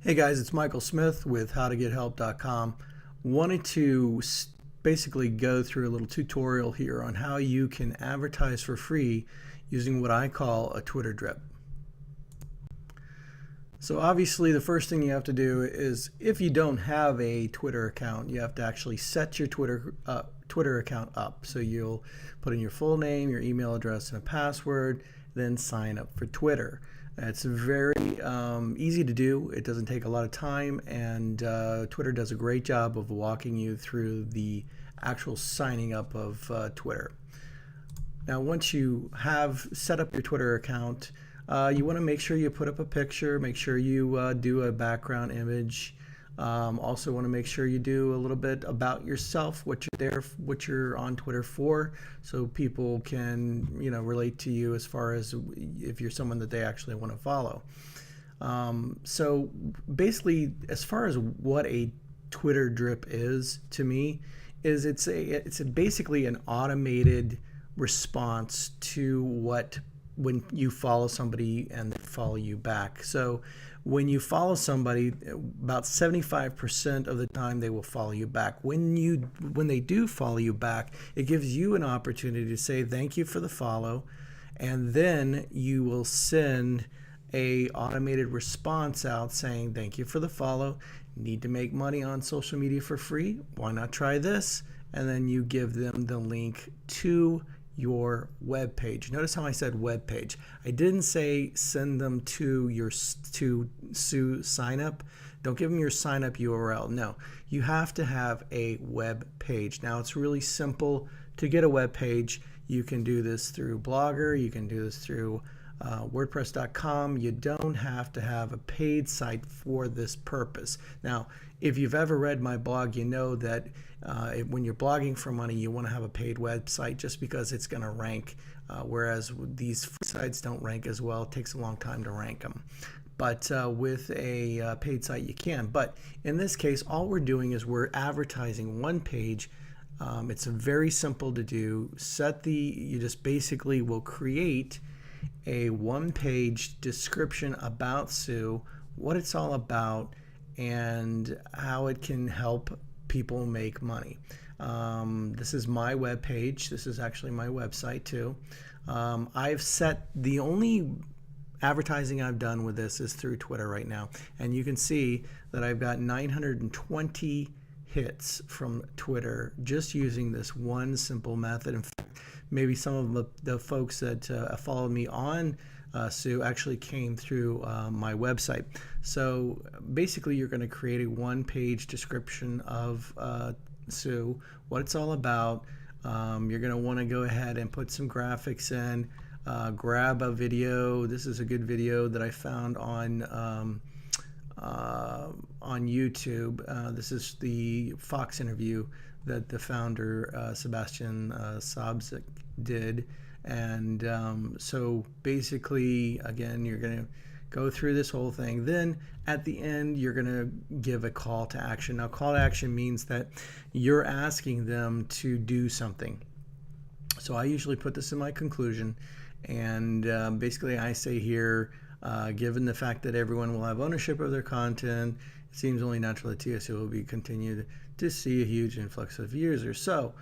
Hey guys, it's Michael Smith with howtogethelp.com. Wanted to basically go through a little tutorial here on how you can advertise for free using what I call a Twitter drip. So obviously the first thing you have to do is, if you don't have a Twitter account, you have to actually set your Twitter account up. So you'll put in your full name, your email address, and a password, then sign up for Twitter. It's very easy to do. It doesn't take a lot of time, and Twitter does a great job of walking you through the actual signing up of Twitter. Now, once you have set up your Twitter account, you want to make sure you put up a picture, make sure you do a background image. Also want to make sure you do a little bit about yourself, what you're there, what you're on Twitter for, so people can, relate to you as far as if you're someone that they actually want to follow. So basically, as far as what a Twitter drip is to me, is it's basically an automated response to when you follow somebody and they follow you back. So when you follow somebody, about 75% of the time they will follow you back. When they do follow you back, it gives you an opportunity to say thank you for the follow, and then you will send a automated response out saying thank you for the follow. Need to make money on social media for free? Why not try this? And then you give them the link to your web page. Notice how I said web page. I didn't say send them to sign up. Don't give them your sign up URL. No, you have to have a web page. Now, it's really simple to get a web page. You can do this through Blogger. You can do this through WordPress.com. You don't have to have a paid site for this purpose. Now, if you've ever read my blog, you know that when you're blogging for money, you want to have a paid website just because it's going to rank, whereas these free sites don't rank as well. It takes a long time to rank them. But with a paid site, you can. But in this case, all we're doing is we're advertising one page. It's very simple to do. You just basically will create a one-page description about Sue, what it's all about, and how it can help people make money. This is my web page. This is actually my website too. I've set the only advertising I've done with this is through Twitter right now, and you can see that I've got 920 hits from Twitter just using this one simple method. In fact, maybe some of the folks that follow me on Sue actually came through my website. So basically, you're going to create a one-page description of Sue, what it's all about. You're going to want to go ahead and put some graphics in, grab a video. This is a good video that I found on YouTube. This is the Fox interview that the founder Sebastian Sabzik did. And so basically, again, you're going to go through this whole thing. Then at the end, you're going to give a call to action. Now, call to action means that you're asking them to do something. So I usually put this in my conclusion. And basically, I say here, given the fact that everyone will have ownership of their content, it seems only natural that TSU will be continued to see a huge influx of users. So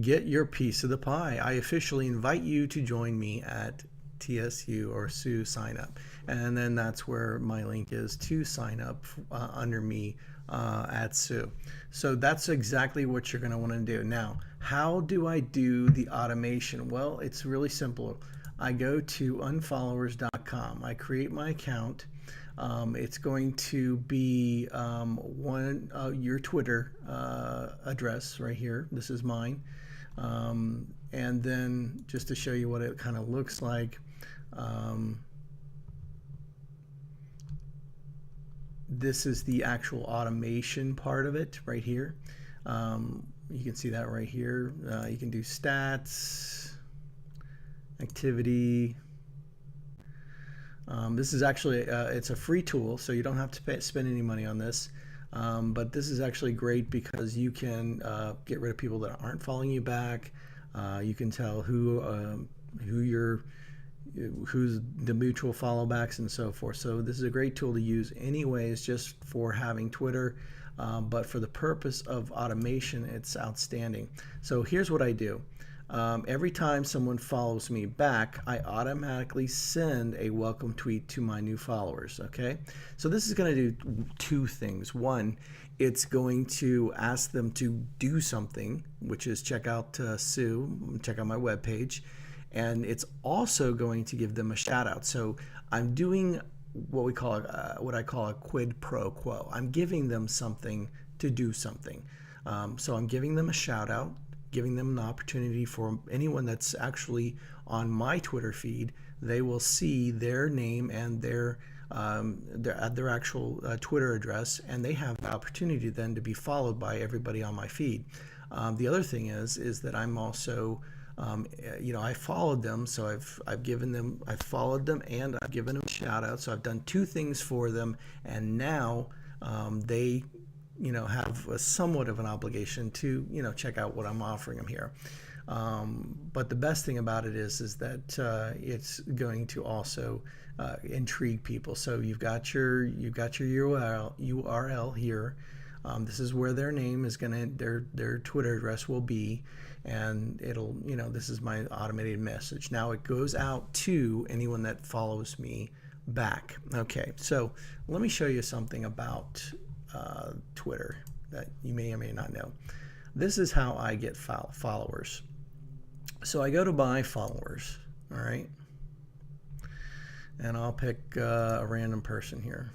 get your piece of the pie. I officially invite you to join me at TSU or Sue sign up. And then that's where my link is to sign up under me at Sue. So that's exactly what you're going to want to do. Now, how do I do the automation? Well, it's really simple. I go to unfollowers.com. I create my account. It's going to be your Twitter address right here. This is mine. And then just to show you what it kind of looks like, this is the actual automation part of it right here. You can see that right here. You can do stats, activity. This is actually it's a free tool, so you don't have to spend any money on this. But this is actually great because you can get rid of people that aren't following you back. You can tell who you're who's the mutual follow backs and so forth. So this is a great tool to use anyways, just for having Twitter. But for the purpose of automation, it's outstanding. So here's what I do. Every time someone follows me back, I automatically send a welcome tweet to my new followers. Okay, so this is going to do two things. One, it's going to ask them to do something, which is check out Sue, check out my webpage, and it's also going to give them a shout out. So I'm doing what I call a quid pro quo. I'm giving them something to do something. So I'm giving them a shout out, giving them an opportunity for anyone that's actually on my Twitter feed. They will see their name and their actual Twitter address, and they have the opportunity then to be followed by everybody on my feed. The other thing is that I'm also I followed them, so I've followed them and I've given them a shout out. So I've done two things for them, and now they have somewhat of an obligation to check out what I'm offering them here. But the best thing about it is that it's going to also intrigue people. So you've got your URL here. This is where their name is their Twitter address will be, and it'll, this is my automated message. Now it goes out to anyone that follows me back. Okay, so let me show you something about Twitter that you may or may not know. This is how I get followers. So I go to my followers, all right, and I'll pick a random person here.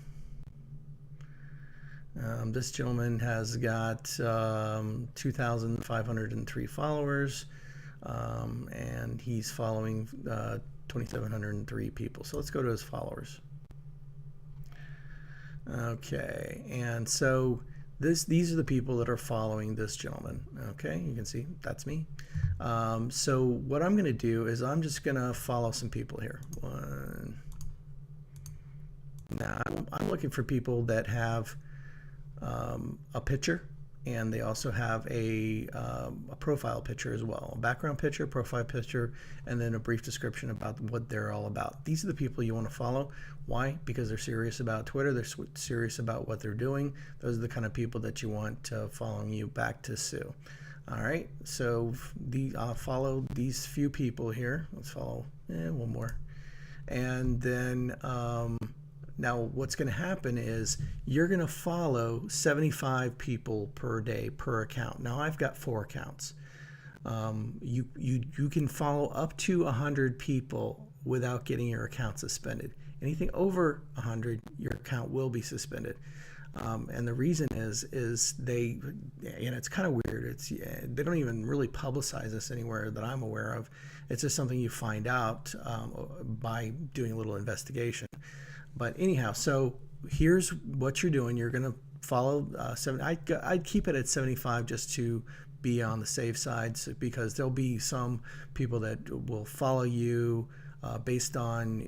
This gentleman has got 2,503 followers, and he's following 2,703 people. So let's go to his followers. Okay, and so these are the people that are following this gentleman. Okay, you can see that's me. So what I'm going to do is I'm just going to follow some people here. Now I'm looking for people that have a picture, and they also have a profile picture as well, a background picture, profile picture, and then a brief description about what they're all about. These are the people you want to follow. Why? Because they're serious about Twitter, they're serious about what they're doing. Those are the kind of people that you want following you back to Sue. All right, so I'll follow these few people here. Let's follow one more, and then now what's going to happen is you're going to follow 75 people per day per account. Now I've got 4 accounts. You can follow up to 100 people without getting your account suspended. Anything over 100, your account will be suspended. And the reason is it's kind of weird. They don't even really publicize this anywhere that I'm aware of. It's just something you find out by doing a little investigation. But anyhow, so here's what you're doing. You're going to follow 7. I'd keep it at 75 just to be on the safe side, because there'll be some people that will follow you based on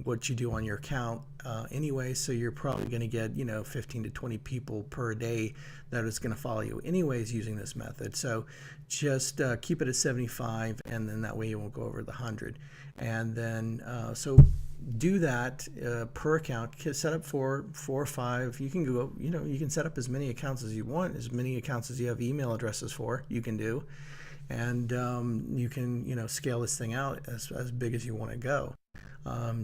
what you do on your account anyway. So you're probably going to get 15 to 20 people per day that is going to follow you anyways using this method. So just keep it at 75, and then that way you won't go over the 100. And then so do that per account. Set up 4 or 5. You can go, you can set up as many accounts as you want, as many accounts as you have email addresses for. You can do, and you can scale this thing out as big as you want to go.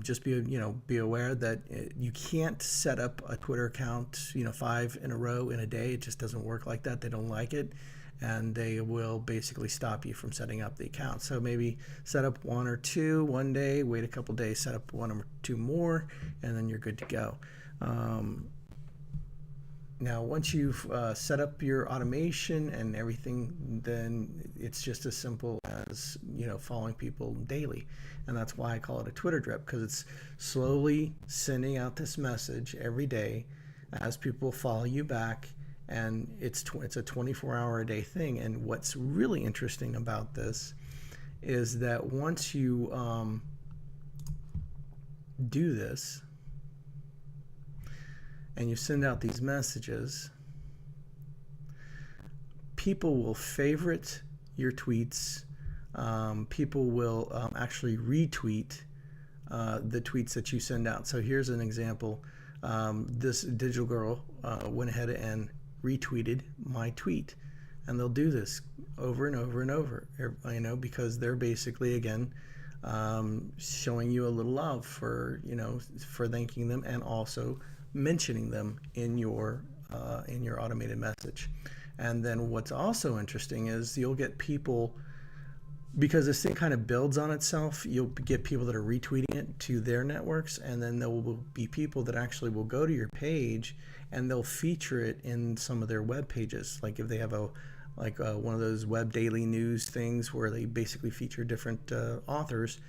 Just be aware that you can't set up a Twitter account 5 in a row in a day. It just doesn't work like that. They don't like it, and they will basically stop you from setting up the account. So maybe set up 1 or 2 one day, wait a couple days, set up 1 or 2 more, and then you're good to go. Now, once you've set up your automation and everything, then it's just as simple as following people daily, and that's why I call it a Twitter drip, because it's slowly sending out this message every day as people follow you back, and it's a 24-hour-a-day thing. And what's really interesting about this is that once you do this, and you send out these messages, people will favorite your tweets people will actually retweet the tweets that you send out. So here's an example. This digital girl went ahead and retweeted my tweet, and they'll do this over and over and over, because they're basically, again, showing you a little love for thanking them, and also mentioning them in your automated message. And then what's also interesting is you'll get people, because this thing kind of builds on itself, you'll get people that are retweeting it to their networks, and then there will be people that actually will go to your page and they'll feature it in some of their web pages. Like if they have one of those web daily news things where they basically feature different authors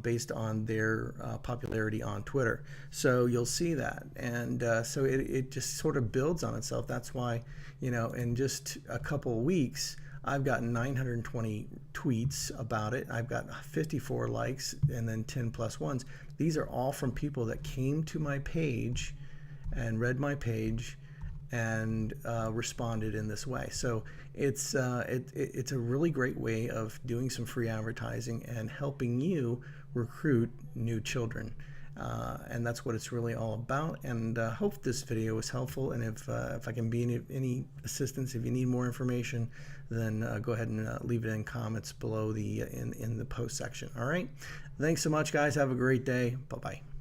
based on their popularity on Twitter. So you'll see that, and so it just sort of builds on itself. That's why, in just a couple of weeks, I've got 920 tweets about it. I've got 54 likes and then 10 plus ones. These are all from people that came to my page and read my page and responded in this way. So it's a really great way of doing some free advertising and helping you recruit new children. And that's what it's really all about. And hope this video was helpful. And if I can be any assistance, if you need more information, then go ahead and leave it in comments below in the post section. All right. Thanks so much, guys. Have a great day. Bye-bye.